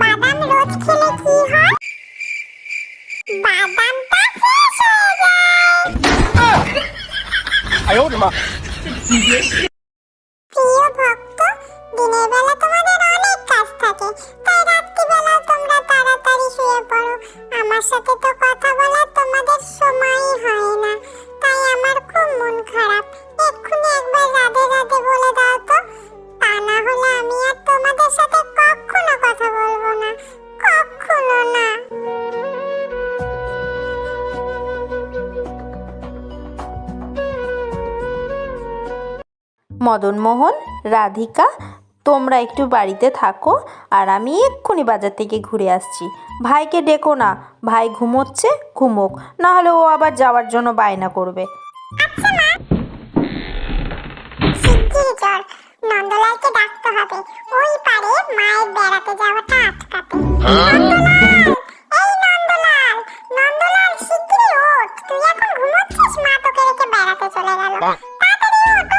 বাদাম রোজ খেলে কি হয়? বাদামটা শেষ হয়ে যায়। প্রিয় ভক্ত, দিনের বেলা তোমাদের অনেক কাজ থাকে, তাই রাত্রিবেলা তোমরা তাড়াতাড়ি শুয়ে পড়ো। আমার সাথে তো কথা বলার তোমাদের সময়ই হয় না, তাই আমার খুব মন খারাপ। এক্ষুনি একবার রাধে রাধে বলে দাও তো, তা না হলে আমি আর তোমাদের সাথে কখনো কথা বলবো না, কখনো না। মদনমোহন, রাধিকা, তোমরা একটু বাড়িতে থাকো আর আমি এক্ষুনি বাজার থেকে ঘুরে আসছি। ভাইকে ডেকো না, ভাই ঘুমোচ্ছে, ঘুমোক, না হলে ও আবার যাওয়ার জন্য বায়না করবে। আচ্ছা মা, শিগগিরই চল, নন্দলালকে ডাকতে হবে, ওই পারে মায়ের বেড়াতে যাওয়াটা আটকাতে। নন্দলাল, এই নন্দলাল, নন্দলাল শিগগিরই ওঠ, তুই এখন ঘুমোচ্ছিস, মা তোকে রেখে বেড়াতে চলে গেল। তাড়াতাড়ি ওঠ,